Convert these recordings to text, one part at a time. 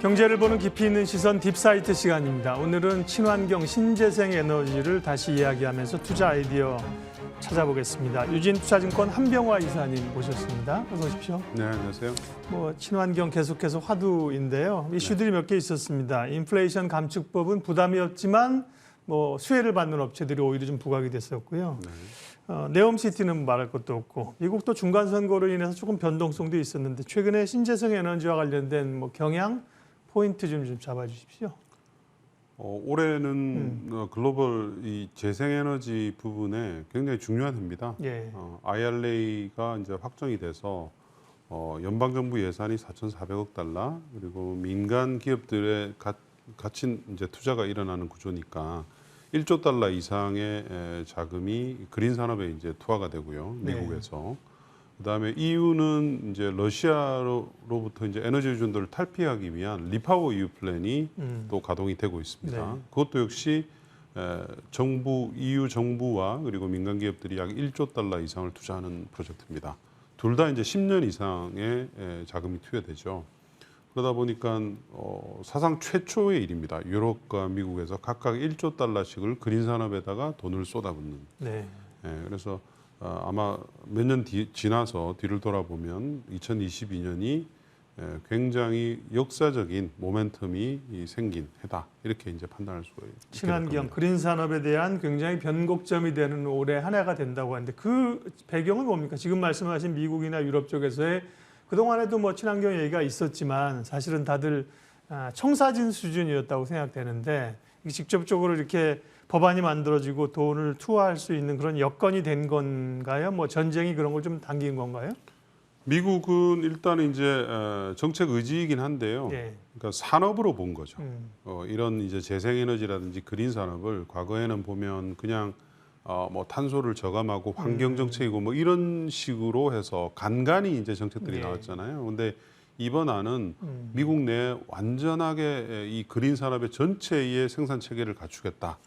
경제를 보는 깊이 있는 시선 딥사이트 시간입니다. 오늘은 친환경 신재생 에너지를 다시 이야기하면서 투자 아이디어 찾아보겠습니다. 유진투자증권 한병화 이사님 모셨습니다. 어서 오십시오. 네, 안녕하세요. 친환경 계속해서 화두인데요. 이슈들이 몇 개 있었습니다. 인플레이션 감축법은 부담이었지만 수혜를 받는 업체들이 오히려 좀 부각이 됐었고요. 네옴시티는 말할 것도 없고 미국도 중간 선거로 인해서 조금 변동성도 있었는데 최근에 신재생 에너지와 관련된 경향 포인트 좀 잡아주십시오. 올해는 글로벌 이 재생에너지 부분에 굉장히 중요한 해입니다. 예. IRA가 이제 확정이 돼서 연방정부 예산이 4,400억 달러 그리고 민간 기업들의 갇힌 이제 투자가 일어나는 구조니까 1조 달러 이상의 자금이 그린 산업에 이제 투하가 되고요. 미국에서. 그다음에 EU는 이제 러시아로부터 이제 에너지 의존도를 탈피하기 위한 리파워 EU 플랜이 또 가동이 되고 있습니다. 그것도 역시 EU 정부와 그리고 민간 기업들이 약 1조 달러 이상을 투자하는 프로젝트입니다. 둘 다 이제 10년 이상의 자금이 투여되죠. 그러다 보니까 사상 최초의 일입니다. 유럽과 미국에서 각각 1조 달러씩을 그린 산업에다가 돈을 쏟아붓는. 그래서 아마 몇 년 지나서 뒤를 돌아보면 2022년이 굉장히 역사적인 모멘텀이 생긴 해다. 이렇게 이제 판단할 수가 있습니다. 친환경, 그린 산업에 대한 굉장히 변곡점이 되는 올해 한 해가 된다고 하는데 그 배경은 뭡니까? 지금 말씀하신 미국이나 유럽 쪽에서의 그동안에도 친환경 얘기가 있었지만 사실은 다들 청사진 수준이었다고 생각되는데 직접적으로 이렇게 법안이 만들어지고 돈을 투하할 수 있는 그런 여건이 된 건가요? 전쟁이 그런 걸 좀 당긴 건가요? 미국은 일단 이제 정책 의지이긴 한데요. 그러니까 산업으로 본 거죠. 이런 이제 재생에너지라든지 그린 산업을 과거에는 보면 그냥 탄소를 저감하고 환경 정책이고 이런 식으로 해서 간간히 이제 정책들이 나왔잖아요. 근데 이번 안은 미국 내에 완전하게 이 그린 산업의 전체의 생산 체계를 갖추겠다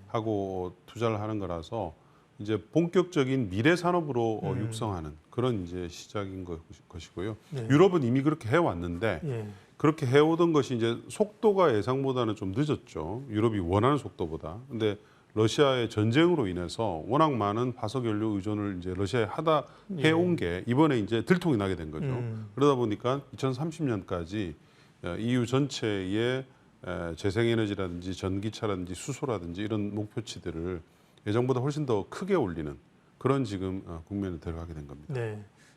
하고 투자를 하는 거라서 이제 본격적인 미래 산업으로 육성하는 그런 이제 시작인 것이고요. 유럽은 이미 그렇게 해왔는데 그렇게 해오던 것이 이제 속도가 예상보다는 좀 늦었죠. 유럽이 원하는 속도보다. 근데 러시아의 전쟁으로 인해서 워낙 많은 화석 연료 의존을 이제 러시아에 하다 해온 게 이번에 이제 들통이 나게 된 거죠. 그러다 보니까 2030년까지 EU 전체의 재생에너지라든지 전기차라든지 수소라든지 이런 목표치들을 예정보다 훨씬 더 크게 올리는 그런 지금 국면에 들어가게 된 겁니다.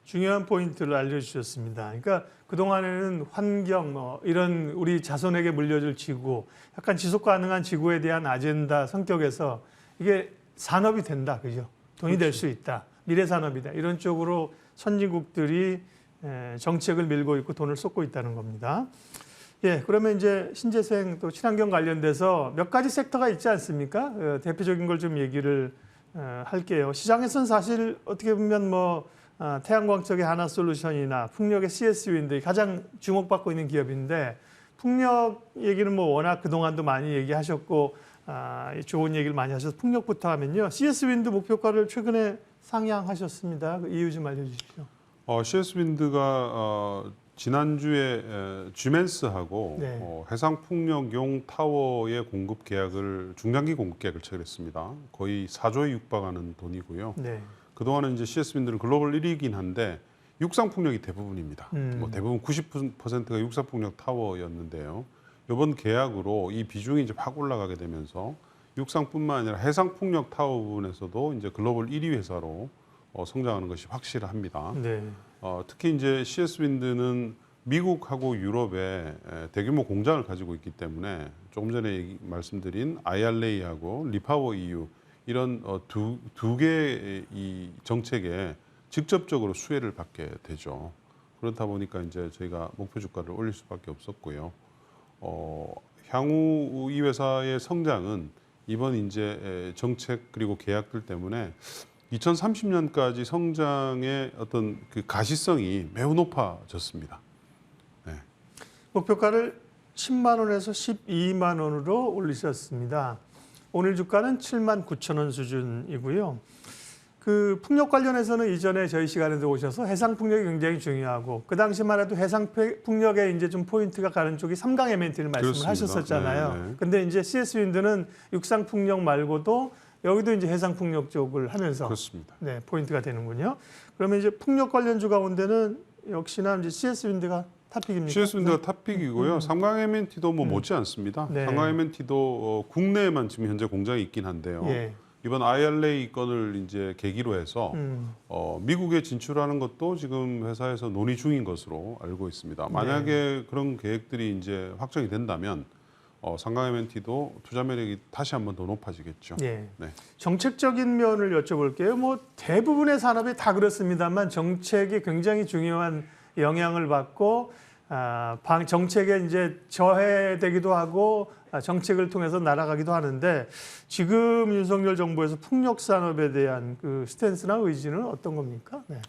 중요한 포인트를 알려주셨습니다. 그러니까 그동안에는 환경, 이런 우리 자손에게 물려줄 지구, 약간 지속 가능한 지구에 대한 아젠다 성격에서 이게 산업이 된다, 그죠? 돈이 될 수 있다, 미래 산업이다. 이런 쪽으로 선진국들이 정책을 밀고 있고 돈을 쏟고 있다는 겁니다. 그러면 이제 신재생 또 친환경 관련돼서 몇 가지 섹터가 있지 않습니까? 대표적인 걸 좀 얘기를 할게요. 시장에서는 사실 어떻게 보면 태양광 쪽의 하나솔루션이나 풍력의 CS윈드 가장 주목받고 있는 기업인데 풍력 얘기는 워낙 그동안도 많이 얘기하셨고 좋은 얘기를 많이 하셔서 풍력부터 하면요. CS윈드 목표가를 최근에 상향하셨습니다. 그 이유 좀 알려주십시오. CS윈드가 지난주에 쥐멘스하고 해상풍력용 타워의 공급 계약을 중장기 공급 계약을 체결했습니다. 거의 4조에 육박하는 돈이고요. 그동안은 이제 CS윈드는 글로벌 1위이긴 한데 육상풍력이 대부분입니다. 대부분 90%가 육상풍력 타워였는데요. 이번 계약으로 이 비중이 이제 확 올라가게 되면서 육상뿐만 아니라 해상풍력 타워 부분에서도 이제 글로벌 1위 회사로 성장하는 것이 확실합니다. 특히 이제 CS윈드는 미국하고 유럽에 대규모 공장을 가지고 있기 때문에 조금 전에 말씀드린 IRA하고 리파워 EU 이런 두 개의 이 정책에 직접적으로 수혜를 받게 되죠. 그렇다 보니까 이제 저희가 목표 주가를 올릴 수밖에 없었고요. 향후 이 회사의 성장은 이번 이제 정책 그리고 계약들 때문에 2030년까지 성장의 어떤 그 가시성이 매우 높아졌습니다. 목표가를 10만 원에서 12만 원으로 올리셨습니다. 오늘 주가는 7만 9천 원 수준이고요. 그 풍력 관련해서는 이전에 저희 시간에도 오셔서 해상 풍력이 굉장히 중요하고 그 당시만 해도 해상 풍력에 이제 좀 포인트가 가는 쪽이 삼강 MNT를 말씀을 그렇습니다. 하셨었잖아요. 네, 네. 근데 이제 CS 윈드는 육상 풍력 말고도 여기도 이제 해상 풍력 쪽을 하면서 그렇습니다. 네, 포인트가 되는군요. 그러면 이제 풍력 관련주 가운데는 역시나 이제 CS 윈드가 탑픽입니까? CS 윈드가 탑픽이고요. 삼강 MNT도 뭐 못지 않습니다. 네. 삼강 MNT도 국내에만 지금 현재 공장이 있긴 한데요. 예. 이번 IRA 건을 이제 계기로 해서 미국에 진출하는 것도 지금 회사에서 논의 중인 것으로 알고 있습니다. 만약에 그런 계획들이 이제 확정이 된다면 삼강 MNT도 투자 매력이 다시 한번 더 높아지겠죠. 예. 네. 정책적인 면을 여쭤볼게요. 뭐 대부분의 산업이 다 그렇습니다만 정책이 굉장히 중요한 영향을 받고 정책에 이제 저해되기도 하고 정책을 통해서 날아가기도 하는데 지금 윤석열 정부에서 풍력 산업에 대한 그 스탠스나 의지는 어떤 겁니까? 네.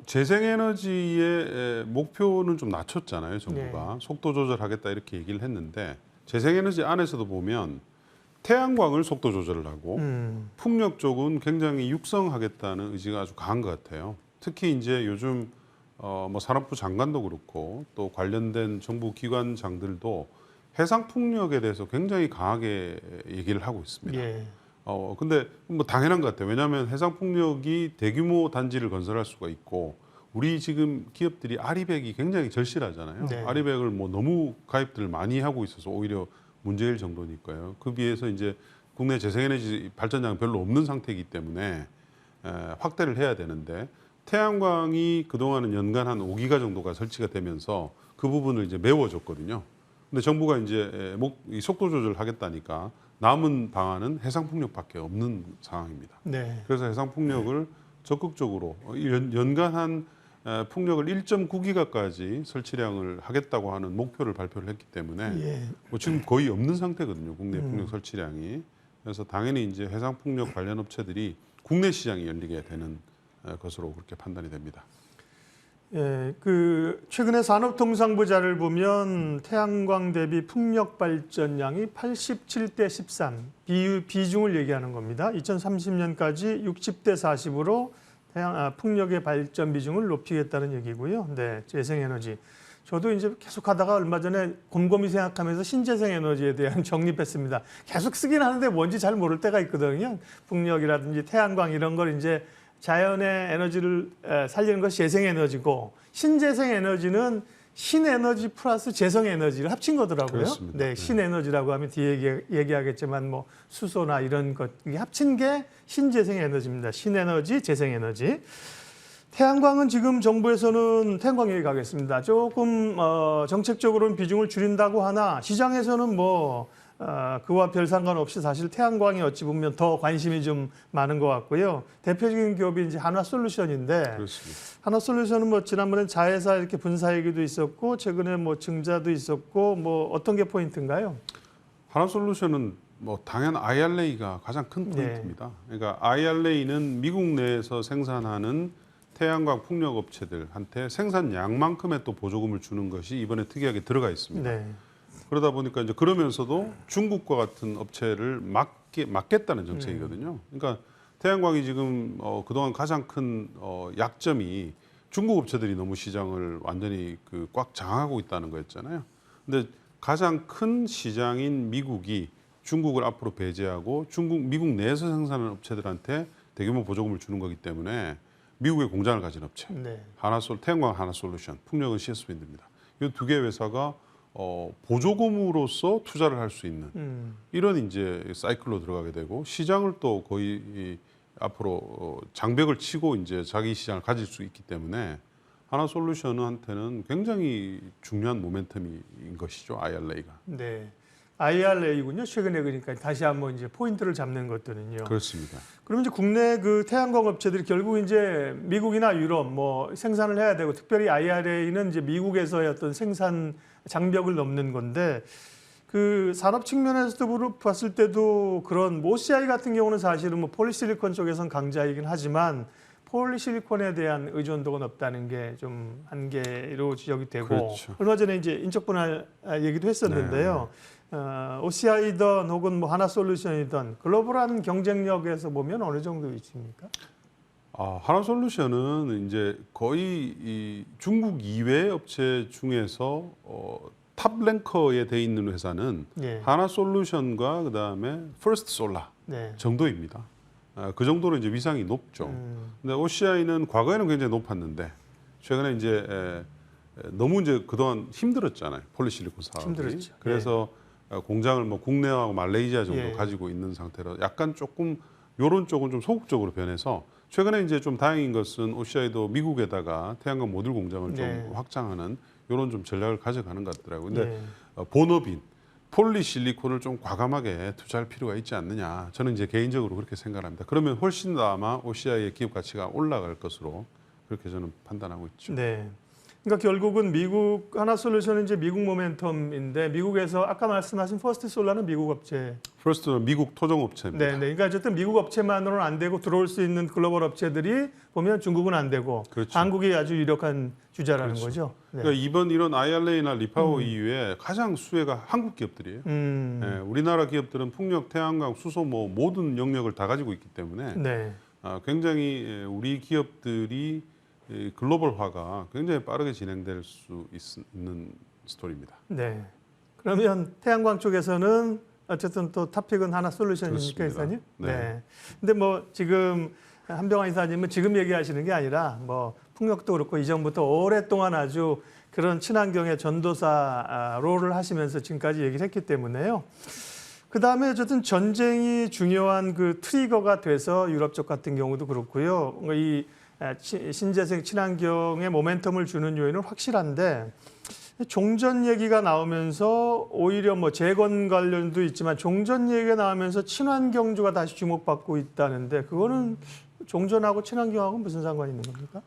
재생에너지의 목표는 좀 낮췄잖아요, 정부가. 속도 조절하겠다 이렇게 얘기를 했는데 재생에너지 안에서도 보면 태양광을 속도 조절을 하고 풍력 쪽은 굉장히 육성하겠다는 의지가 아주 강한 것 같아요. 특히 이제 요즘 뭐 산업부 장관도 그렇고 또 관련된 정부 기관장들도 해상 풍력에 대해서 굉장히 강하게 얘기를 하고 있습니다. 예. 근데 뭐 당연한 것 같아요. 왜냐하면 해상 풍력이 대규모 단지를 건설할 수가 있고 우리 지금 기업들이 아리백이 굉장히 절실하잖아요. 네. 아리백을 뭐 너무 가입들을 많이 하고 있어서 오히려 문제일 정도니까요. 그 비해서 이제 국내 재생에너지 발전량이 별로 없는 상태이기 때문에 확대를 해야 되는데 태양광이 그동안은 연간 한 5기가 정도가 설치가 되면서 그 부분을 이제 메워줬거든요. 근데 정부가 이제 이 속도 조절하겠다니까 남은 방안은 해상 풍력밖에 없는 상황입니다. 네. 그래서 해상 풍력을 적극적으로 연간 한 풍력을 1.9기가까지 설치량을 하겠다고 하는 목표를 발표를 했기 때문에 예. 뭐 지금 거의 없는 상태거든요. 국내 풍력 설치량이. 그래서 당연히 이제 해상 풍력 관련 업체들이 국내 시장이 열리게 되는 것으로 그렇게 판단이 됩니다. 예, 그 최근에 산업통상부 자를 보면 태양광 대비 풍력 발전량이 87대 13 비중을 얘기하는 겁니다. 2030년까지 60대 40으로 풍력의 발전 비중을 높이겠다는 얘기고요. 네, 재생에너지. 저도 이제 계속 하다가 얼마 전에 곰곰이 생각하면서 신재생에너지에 대한 정립했습니다. 계속 쓰긴 하는데 뭔지 잘 모를 때가 있거든요. 풍력이라든지 태양광 이런 걸 이제 자연의 에너지를 살리는 것이 재생에너지고 신재생에너지는 신에너지 플러스 재생에너지를 합친 거더라고요. 그렇습니다. 네, 신에너지라고 하면 뒤에 얘기하겠지만 뭐 수소나 이런 것 합친 게 신재생에너지입니다. 신에너지, 재생에너지. 태양광은 지금 정부에서는 태양광 얘기 가겠습니다. 조금 정책적으로는 비중을 줄인다고 하나 시장에서는 뭐 그와 별 상관없이 사실 태양광이 어찌 보면 더 관심이 좀 많은 것 같고요. 대표적인 기업이 이제 한화솔루션인데 그렇습니다. 한화솔루션은 뭐 지난번에 자회사 이렇게 분사 얘기도 있었고 최근에 뭐 증자도 있었고 뭐 어떤 게 포인트인가요? 한화솔루션은 뭐 당연 IRA가 가장 큰 포인트입니다. 그러니까 IRA는 미국 내에서 생산하는 태양광 풍력 업체들한테 생산량만큼의 또 보조금을 주는 것이 이번에 특이하게 들어가 있습니다. 네. 그러다 보니까 이제 그러면서도 중국과 같은 업체를 막겠다는 정책이거든요. 그러니까 태양광이 지금 그동안 가장 큰 약점이 중국 업체들이 너무 시장을 완전히 꽉 장악하고 있다는 거였잖아요. 근데 가장 큰 시장인 미국이 중국을 앞으로 배제하고 미국 내에서 생산하는 업체들한테 대규모 보조금을 주는 거기 때문에 미국의 공장을 가진 업체, 네. 태양광 하나솔루션, 풍력은 CS윈드입니다. 이 두 개 회사가 보조금으로서 투자를 할 수 있는 이런 이제 사이클로 들어가게 되고 시장을 또 거의 앞으로 장벽을 치고 이제 자기 시장을 가질 수 있기 때문에 하나솔루션한테는 굉장히 중요한 모멘텀인 것이죠, IRA가. 네. IRA군요. 최근에 그러니까 다시 한번 이제 포인트를 잡는 것들은요. 그렇습니다. 그러면 이제 국내 그 태양광 업체들이 결국 이제 미국이나 유럽 뭐 생산을 해야 되고 특별히 IRA는 이제 미국에서의 어떤 생산 장벽을 넘는 건데 그 산업 측면에서도 봤을 때도 그런 OCI 같은 경우는 사실은 뭐 폴리실리콘 쪽에선 강자이긴 하지만 폴리실리콘에 대한 의존도가 높다는 게 좀 한계로 지적이 되고 그렇죠. 얼마 전에 이제 인적 분할 얘기도 했었는데요. OCI든 혹은 뭐 하나솔루션이든 글로벌한 경쟁력에서 보면 어느 정도 위치입니까? 하나솔루션은 이제 거의 이 중국 이외 업체 중에서 탑 랭커에 돼 있는 회사는 예. 하나솔루션과 그다음에 퍼스트솔라 네. 정도입니다. 그 정도로 이제 위상이 높죠. 근데 OCI는 과거에는 굉장히 높았는데 최근에 이제 너무 이제 그동안 힘들었잖아요. 폴리실리콘 사업이. 힘들었죠. 그래서 공장을 뭐 국내하고 말레이시아 정도 예. 가지고 있는 상태로 약간 조금 요런 쪽은 좀 소극적으로 변해서 최근에 이제 좀 다행인 것은 OCI도 미국에다가 태양광 모듈 공장을 좀 네. 확장하는 요런 좀 전략을 가져가는 것 같더라고요. 근데 예. 본업인 폴리실리콘을 좀 과감하게 투자할 필요가 있지 않느냐. 저는 이제 개인적으로 그렇게 생각합니다. 그러면 훨씬 더 아마 OCI의 기업 가치가 올라갈 것으로 그렇게 저는 판단하고 있죠. 네. 그러니까 결국은 미국 하나솔루션은 이제 미국 모멘텀인데 미국에서 아까 말씀하신 퍼스트솔라는 미국 업체. 퍼스트는 미국 토종 업체입니다. 네, 네. 그러니까 어쨌든 미국 업체만으로는 안 되고 들어올 수 있는 글로벌 업체들이 보면 중국은 안 되고 그렇죠. 한국이 아주 유력한 주자라는 그렇죠. 거죠. 네. 그러니까 이번 이런 IRA나 리파워 이후에 가장 수혜가 한국 기업들이에요. 우리나라 기업들은 풍력, 태양광, 수소 뭐 모든 영역을 다 가지고 있기 때문에 네. 굉장히 우리 기업들이 글로벌화가 굉장히 빠르게 진행될 수 있는 스토리입니다. 네. 그러면 태양광 쪽에서는 어쨌든 또 탑픽은 하나솔루션입니까, 이사님? 네. 근데 뭐 지금 한병환 이사님은 지금 얘기하시는 게 아니라 뭐 풍력도 그렇고 이전부터 오랫동안 아주 그런 친환경의 전도사 롤을 하시면서 지금까지 얘기를 했기 때문에요. 그 다음에 어쨌든 전쟁이 중요한 그 트리거가 돼서 유럽 쪽 같은 경우도 그렇고요. 이 신재생 친환경의 모멘텀을 주는 요인은 확실한데 종전 얘기가 나오면서 오히려 뭐 재건 관련도 있지만 종전 얘기가 나오면서 친환경주가 다시 주목받고 있다는데 그거는 종전하고 친환경하고 무슨 상관이 있는 겁니까?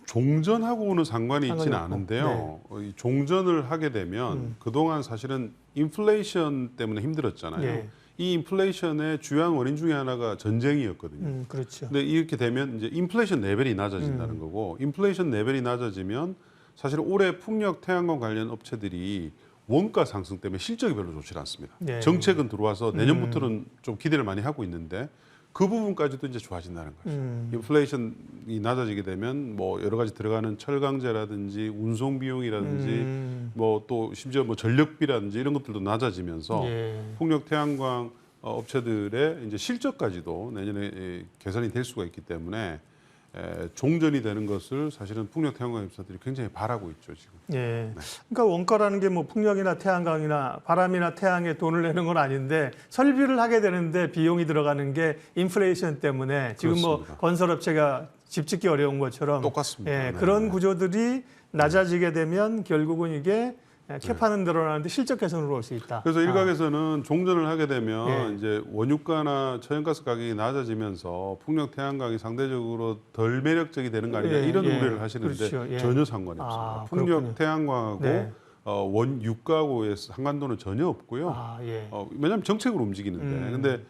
종전하고는 상관이 있지는 없고. 않은데요. 이 종전을 하게 되면 그동안 사실은 인플레이션 때문에 힘들었잖아요. 예. 이 인플레이션의 주요한 원인 중에 하나가 전쟁이었거든요. 그렇죠. 근데 이렇게 되면 이제 인플레이션 레벨이 낮아진다는 거고, 인플레이션 레벨이 낮아지면 사실 올해 풍력, 태양광 관련 업체들이 원가 상승 때문에 실적이 별로 좋지 않습니다. 네. 정책은 들어와서 내년부터는 좀 기대를 많이 하고 있는데 그 부분까지도 이제 좋아진다는 거죠. 인플레이션이 낮아지게 되면 뭐 여러 가지 들어가는 철강제라든지 운송 비용이라든지 뭐 또 심지어 뭐 전력비라든지 이런 것들도 낮아지면서 예. 풍력, 태양광 업체들의 이제 실적까지도 내년에 개선이 될 수가 있기 때문에 종전이 되는 것을 사실은 풍력, 태양광 업체들이 굉장히 바라고 있죠 지금. 예. 그러니까 원가라는 게 뭐 풍력이나 태양광이나 바람이나 태양에 돈을 내는 건 아닌데 설비를 하게 되는데 비용이 들어가는 게 인플레이션 때문에 지금 그렇습니다. 뭐 건설업체가 집 짓기 어려운 것처럼 똑같습니다. 예, 네. 그런 구조들이 낮아지게 되면 결국은 이게 캐파는 늘어나는데 실적 개선으로 올 수 있다. 그래서 일각에서는 종전을 하게 되면 예. 이제 원유가나 천연가스 가격이 낮아지면서 풍력, 태양광이 상대적으로 덜 매력적이 되는 거 아니냐 예, 이런 예. 우려를 하시는데 그렇죠. 예. 전혀 상관이 없습니다. 풍력, 그렇군요. 태양광하고 네. 원유가하고의 상관도는 전혀 없고요. 예. 왜냐하면 정책으로 움직이는데 근데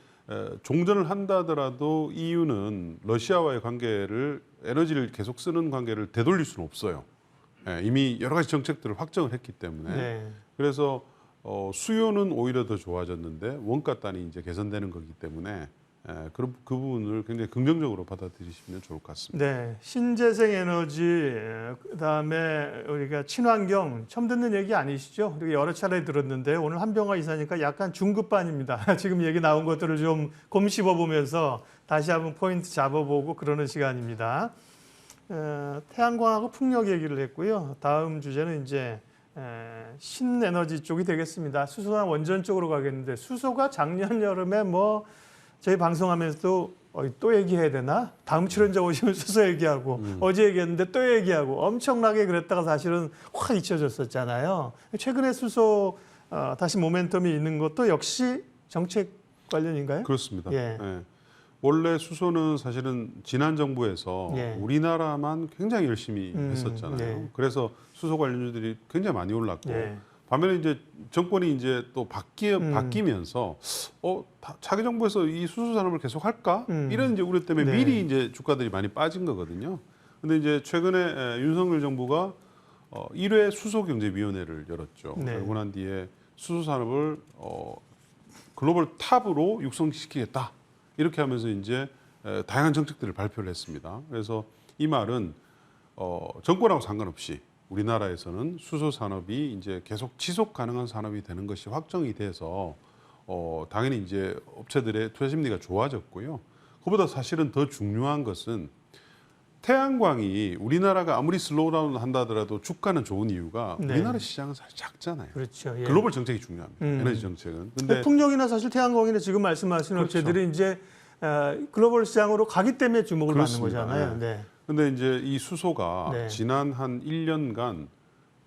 종전을 한다더라도 EU는 러시아와의 관계를 에너지를 계속 쓰는 관계를 되돌릴 수는 없어요. 이미 여러 가지 정책들을 확정을 했기 때문에 네. 그래서 수요는 오히려 더 좋아졌는데 원가 단이 이제 개선되는 거기 때문에 그 부분을 굉장히 긍정적으로 받아들이시면 좋을 것 같습니다. 네, 신재생 에너지, 그다음에 우리가 친환경 처음 듣는 얘기 아니시죠? 우리가 여러 차례 들었는데 오늘 한병화 이사니까 약간 중급반입니다. 지금 얘기 나온 것들을 좀 곰씹어 보면서 다시 한번 포인트 잡아보고 그러는 시간입니다. 태양광하고 풍력 얘기를 했고요. 다음 주제는 이제 신에너지 쪽이 되겠습니다. 수소나 원전 쪽으로 가겠는데 수소가 작년 여름에 뭐 저희 방송하면서도 또 얘기해야 되나? 다음 출연자 오시면 수소 얘기하고 어제 얘기했는데 또 얘기하고 엄청나게 그랬다가 사실은 확 잊혀졌었잖아요. 최근에 수소 다시 모멘텀이 있는 것도 역시 정책 관련인가요? 그렇습니다. 예. 원래 수소는 사실은 지난 정부에서 예. 우리나라만 굉장히 열심히 했었잖아요. 예. 그래서 수소 관련주들이 굉장히 많이 올랐고 예. 반면에 이제 정권이 이제 또 바뀌면서 차기 정부에서 이 수소 산업을 계속 할까? 이런 이제 우려 때문에 네. 미리 이제 주가들이 많이 빠진 거거든요. 근데 이제 최근에 윤석열 정부가 1회 수소경제위원회를 열었죠. 네. 열고 난 뒤에 수소 산업을 글로벌 탑으로 육성시키겠다. 이렇게 하면서 이제 다양한 정책들을 발표를 했습니다. 그래서 이 말은 정권하고 상관없이 우리나라에서는 수소 산업이 이제 계속 지속 가능한 산업이 되는 것이 확정이 돼서 당연히 이제 업체들의 투자 심리가 좋아졌고요. 그보다 사실은 더 중요한 것은 태양광이 우리나라가 아무리 슬로우다운 한다 하더라도 주가는 좋은 이유가 네. 우리나라 시장은 사실 작잖아요. 그렇죠. 예. 글로벌 정책이 중요합니다. 에너지 정책은. 근데 풍력이나 사실 태양광이나 지금 말씀하신 그렇죠. 업체들이 이제 글로벌 시장으로 가기 때문에 주목을 그렇습니다. 받는 거잖아요. 네. 근데 이제 이 수소가 네. 지난 한 1년간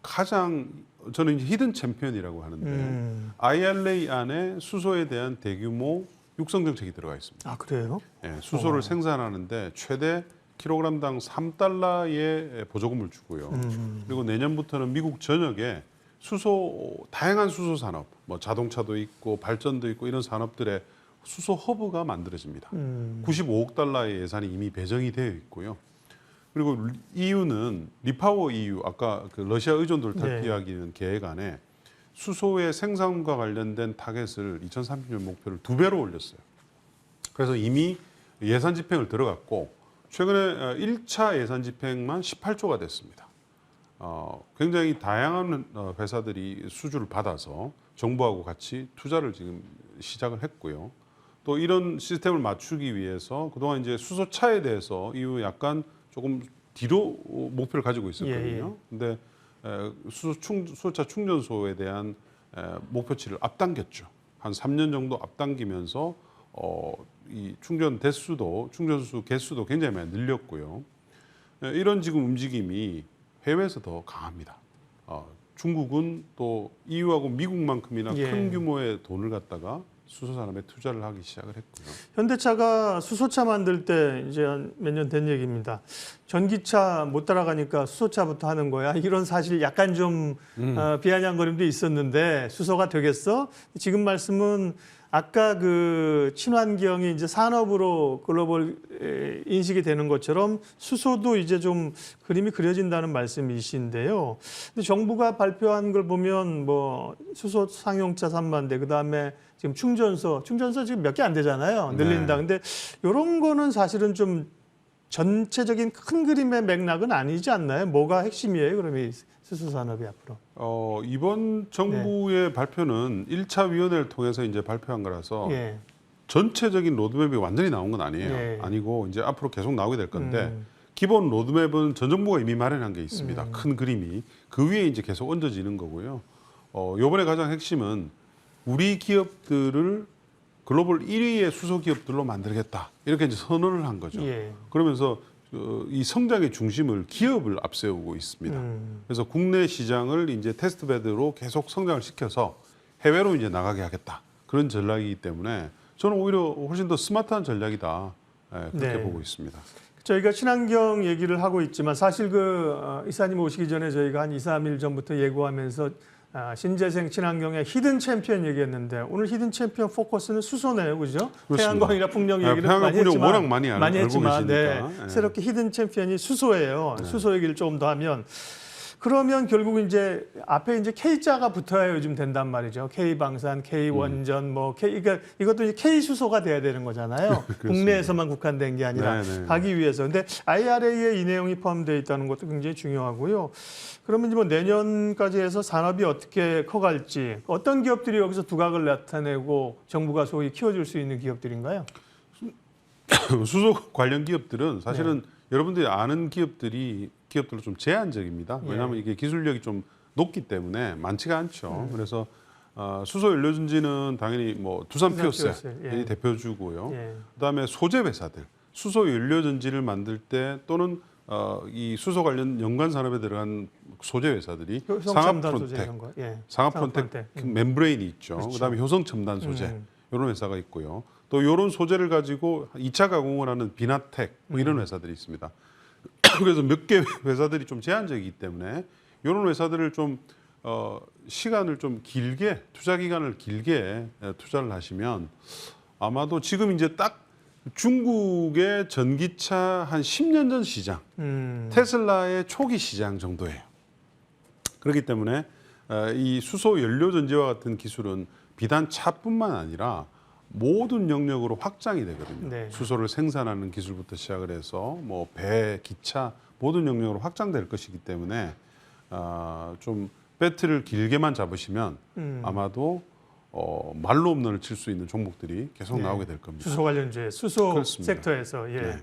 가장 저는 이제 히든 챔피언이라고 하는데 IRA 안에 수소에 대한 대규모 육성 정책이 들어가 있습니다. 아, 그래요? 예, 수소를 생산하는데 최대 킬로그램당 3달러의 보조금을 주고요. 그리고 내년부터는 미국 전역에 다양한 수소 산업, 뭐 자동차도 있고 발전도 있고 이런 산업들의 수소 허브가 만들어집니다. 95억 달러의 예산이 이미 배정이 되어 있고요. 그리고 EU는 리파워 EU, 아까 그 러시아 의존도를 탈피하기는 계획 안에 수소의 생산과 관련된 타겟을 2030년 목표를 2배로 올렸어요. 그래서 이미 예산 집행을 들어갔고 최근에 1차 예산 집행만 18조가 됐습니다. 굉장히 다양한 회사들이 수주를 받아서 정부하고 같이 투자를 지금 시작을 했고요. 또 이런 시스템을 맞추기 위해서 그동안 이제 수소차에 대해서 이후 약간 조금 뒤로 목표를 가지고 있었거든요. 근데 수소차 충전소에 대한 목표치를 앞당겼죠. 한 3년 정도 앞당기면서 이 충전수 개수도 굉장히 많이 늘렸고요. 이런 지금 움직임이 해외에서 더 강합니다. 중국은 또 EU하고 미국만큼이나 큰 규모의 돈을 갖다가 수소 산업에 투자를 하기 시작을 했고요. 현대차가 수소차 만들 때 이제 몇 년 된 얘기입니다. 전기차 못 따라가니까 수소차부터 하는 거야. 이런 사실 약간 좀 비아냥거림도 있었는데 수소가 되겠어? 지금 말씀은 아까 그 친환경이 이제 산업으로 글로벌 인식이 되는 것처럼 수소도 이제 좀 그림이 그려진다는 말씀이신데요. 근데 정부가 발표한 걸 보면 뭐 수소 상용차 3만 대, 그 다음에 지금 충전소 지금 몇 개 안 되잖아요. 늘린다. 근데 이런 거는 사실은 좀 전체적인 큰 그림의 맥락은 아니지 않나요? 뭐가 핵심이에요? 그러면 이 수소 산업이 앞으로? 이번 정부의 발표는 1차 위원회를 통해서 이제 발표한 거라서 전체적인 로드맵이 완전히 나온 건 아니에요. 아니고 이제 앞으로 계속 나오게 될 건데 기본 로드맵은 전 정부가 이미 마련한 게 있습니다. 큰 그림이 그 위에 이제 계속 얹어지는 거고요. 이번에 가장 핵심은 우리 기업들을 글로벌 1위의 수소 기업들로 만들겠다 이렇게 이제 선언을 한 거죠. 그러면서 이 성장의 중심을 기업을 앞세우고 있습니다. 그래서 국내 시장을 이제 테스트베드로 계속 성장을 시켜서 해외로 이제 나가게 하겠다 그런 전략이기 때문에 저는 오히려 훨씬 더 스마트한 전략이다 그렇게 보고 있습니다. 저희가 친환경 얘기를 하고 있지만 사실 이사님 오시기 전에 저희가 한 2, 3일 전부터 예고하면서 신재생 친환경의 히든 챔피언 얘기했는데 오늘 히든 챔피언 포커스는 수소네요, 그죠? 그렇습니다. 태양광이나 풍력 얘기를 태양광, 많이 풍력 했지만, 워낙 많이 알고 계시니까. 새롭게 히든 챔피언이 수소예요. 수소 얘기를 조금 더 하면 그러면 결국 이제 앞에 이제 K자가 붙어야 요즘 된단 말이죠. K방산, K원전, 그러니까 이것도 이제 K수소가 돼야 되는 거잖아요. 국내에서만 국한된 게 아니라 가기 위해서. 근데 IRA에 이 내용이 포함되어 있다는 것도 굉장히 중요하고요. 그러면 이제 뭐 내년까지 해서 산업이 어떻게 커갈지, 어떤 기업들이 여기서 두각을 나타내고 정부가 소위 키워줄 수 있는 기업들인가요? 수소 관련 기업들은 사실은 여러분들이 아는 기업들은 좀 제한적입니다. 왜냐하면 이게 기술력이 좀 높기 때문에 많지가 않죠. 그래서 수소 연료전지는 당연히 뭐 두산 피오셀이 대표주고요. 그다음에 소재 회사들, 수소 연료전지를 만들 때 또는 이 수소 관련 연관 산업에 들어간 소재 회사들이 상하프론텍 멤브레인이 있죠. 그렇죠. 그다음에 효성첨단 소재 이런 회사가 있고요. 또 이런 소재를 가지고 2차 가공을 하는 비나텍 뭐 이런 회사들이 있습니다. 그래서 몇 개 회사들이 좀 제한적이기 때문에 이런 회사들을 좀 시간을 좀 길게 투자 기간을 길게 투자를 하시면 아마도 지금 이제 딱 중국의 전기차 한 10년 전 시장, 테슬라의 초기 시장 정도예요. 그렇기 때문에 이 수소 연료 전지와 같은 기술은 비단 차뿐만 아니라 모든 영역으로 확장이 되거든요. 네. 수소를 생산하는 기술부터 시작을 해서 뭐 배, 기차 모든 영역으로 확장될 것이기 때문에 좀 배트를 길게만 잡으시면 아마도 말로 없는을 칠 수 있는 종목들이 계속 네. 나오게 될 겁니다. 수소 관련주의, 수소 그렇습니다. 섹터에서. 예. 네.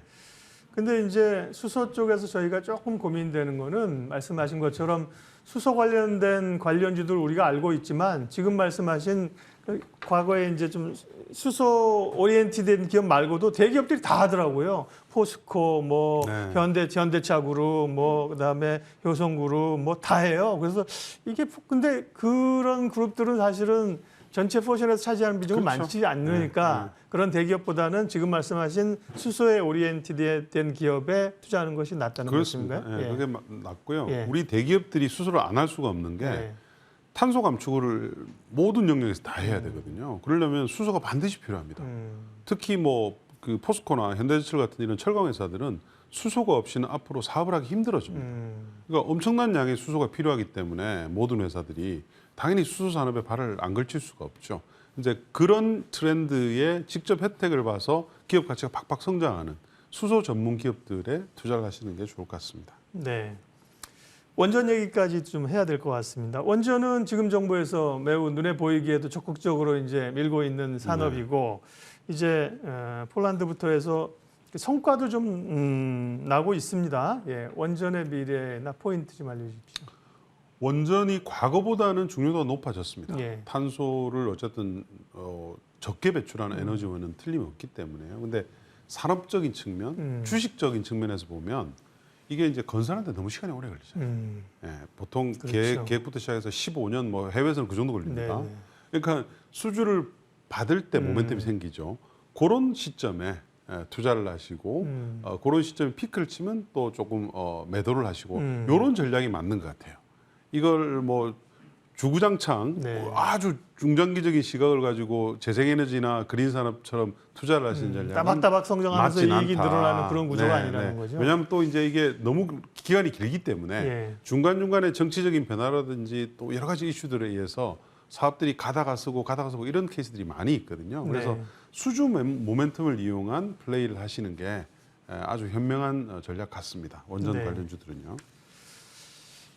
근데 이제 수소 쪽에서 저희가 조금 고민되는 거는 말씀하신 것처럼 수소 관련된 관련주들 우리가 알고 있지만 지금 말씀하신 과거에 이제 좀 수소 오리엔티된 기업 말고도 대기업들이 다 하더라고요. 포스코, 뭐 네. 현대차그룹, 뭐 그다음에 효성그룹, 뭐 다 해요. 그래서 이게 근데 그런 그룹들은 사실은 전체 포션에서 차지하는 비중은 그렇죠. 많지 않으니까 그런 대기업보다는 지금 말씀하신 수소에 오리엔티된 기업에 투자하는 것이 낫다는 그렇습니다. 말씀인가요? 예, 그게 맞고요. 예. 우리 대기업들이 수소를 안 할 수가 없는 게 예. 탄소 감축을 모든 영역에서 다 해야 되거든요. 그러려면 수소가 반드시 필요합니다. 특히 뭐 그 포스코나 현대제철 같은 이런 철강 회사들은 수소가 없이는 앞으로 사업을 하기 힘들어집니다. 그러니까 엄청난 양의 수소가 필요하기 때문에 모든 회사들이 당연히 수소 산업에 발을 안 걸칠 수가 없죠. 이제 그런 트렌드에 직접 혜택을 봐서 기업 가치가 박박 성장하는 수소 전문 기업들에 투자를 하시는 게 좋을 것 같습니다. 네. 원전 얘기까지 좀 해야 될 것 같습니다. 원전은 지금 정부에서 매우 눈에 보이기에도 적극적으로 이제 밀고 있는 산업이고 이제 폴란드부터 해서 성과도 좀 나고 있습니다. 예, 원전의 미래나 포인트 좀 알려주십시오. 원전이 과거보다는 중요도가 높아졌습니다. 예. 탄소를 어쨌든 적게 배출하는 에너지원은 틀림없기 때문에요. 근데 산업적인 측면, 주식적인 측면에서 보면 이게 이제 건설하는데 너무 시간이 오래 걸리잖아요. 예, 보통 그렇죠. 계획부터 시작해서 15년, 뭐 해외에서는 그 정도 걸립니다. 네. 그러니까 수주를 받을 때 모멘텀이 생기죠. 그런 시점에 투자를 하시고 그런 시점에 피크를 치면 또 조금 매도를 하시고 이런 전략이 맞는 것 같아요. 이걸 뭐 주구장창 네. 아주 중장기적인 시각을 가지고 재생에너지나 그린 산업처럼 투자를 하시는 전략은 따박따박 성장하면서 맞진 이익이 않다. 늘어나는 그런 구조가 아니라는 거죠. 왜냐하면 또 이제 이게 너무 기간이 길기 때문에 예. 중간중간에 정치적인 변화라든지 또 여러 가지 이슈들에 의해서 사업들이 가다가 쓰고 이런 케이스들이 많이 있거든요. 그래서 네. 수주 모멘텀을 이용한 플레이를 하시는 게 아주 현명한 전략 같습니다. 원전 네. 관련주들은요.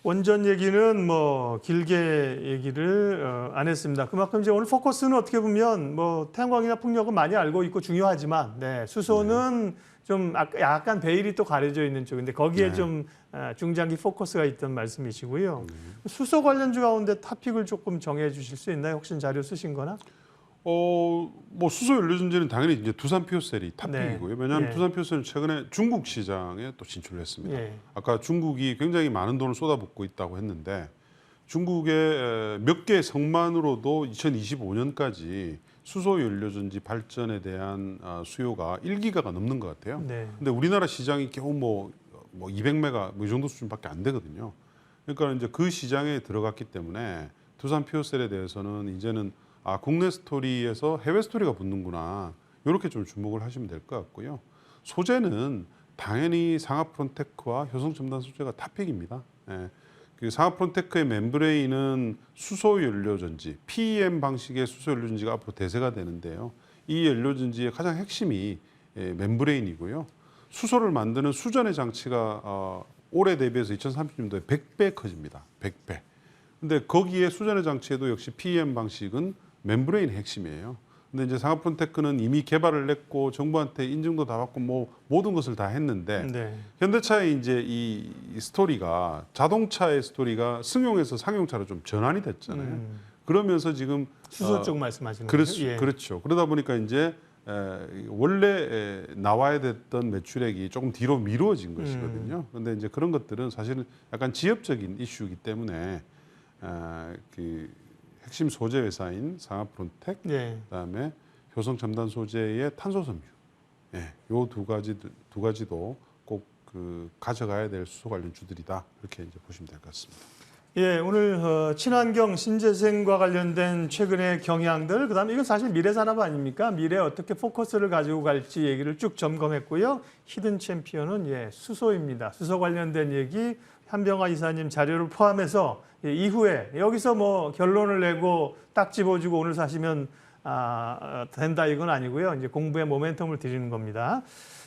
원전 얘기는 뭐 길게 얘기를 안 했습니다. 그만큼 이제 오늘 포커스는 어떻게 보면 뭐 태양광이나 풍력은 많이 알고 있고 중요하지만 수소는 좀 약간 베일이 또 가려져 있는 쪽인데 거기에 좀 중장기 포커스가 있던 말씀이시고요. 수소 관련주 가운데 토픽을 조금 정해 주실 수 있나요? 혹시 자료 쓰신 거나? 뭐 수소 연료전지는 당연히 이제 두산 퓨어셀이 탑픽이고요. 왜냐하면 네. 두산 퓨어셀은 최근에 중국 시장에 또 진출을 했습니다. 예. 아까 중국이 굉장히 많은 돈을 쏟아붓고 있다고 했는데 중국의 몇 개의 성만으로도 2025년까지 수소 연료전지 발전에 대한 수요가 1기가가 넘는 것 같아요. 네. 근데 우리나라 시장이 겨우 뭐 200메가 뭐 이 정도 수준밖에 안 되거든요. 그러니까 이제 그 시장에 들어갔기 때문에 두산 퓨어셀에 대해서는 이제는 국내 스토리에서 해외 스토리가 붙는구나. 이렇게 좀 주목을 하시면 될 것 같고요. 소재는 당연히 상하프론테크와 효성첨단 소재가 탑픽입니다. 예. 그 상하프론테크의 멤브레인은 수소 연료전지, PEM 방식의 수소 연료전지가 앞으로 대세가 되는데요. 이 연료전지의 가장 핵심이 멤브레인이고요. 수소를 만드는 수전의 장치가 올해 대비해서 2030년도에 100배 커집니다. 100배. 근데 거기에 수전의 장치에도 역시 PEM 방식은 멤브레인이 핵심이에요. 근데 이제 상하프론테크는 이미 개발을 했고 정부한테 인증도 다 받고 뭐 모든 것을 다 했는데 현대차의 이제 이 스토리가 자동차의 스토리가 승용에서 상용차로 좀 전환이 됐잖아요. 그러면서 지금 수소 쪽 말씀하시는 거죠? 예. 그렇죠. 그러다 보니까 이제 원래 나와야 됐던 매출액이 조금 뒤로 미루어진 것이거든요. 그런데 이제 그런 것들은 사실은 약간 지역적인 이슈이기 때문에 그 핵심 소재 회사인 상하프론텍, 그다음에 효성첨단 소재의 탄소섬유, 요 두 가지도 꼭 그 가져가야 될 수소 관련 주들이다 이렇게 이제 보시면 될 것 같습니다. 예, 오늘 친환경 신재생과 관련된 최근의 경향들, 그다음에 이건 사실 미래 산업 아닙니까? 미래에 어떻게 포커스를 가지고 갈지 얘기를 쭉 점검했고요. 히든 챔피언은 수소입니다. 수소 관련된 얘기 한병화 이사님 자료를 포함해서 이후에 여기서 뭐 결론을 내고 딱 집어주고 오늘 사시면 된다 이건 아니고요. 이제 공부의 모멘텀을 드리는 겁니다.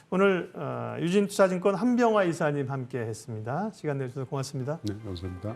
오늘 유진투자증권 한병화 이사님 함께 했습니다. 시간 내주셔서 고맙습니다. 네, 감사합니다.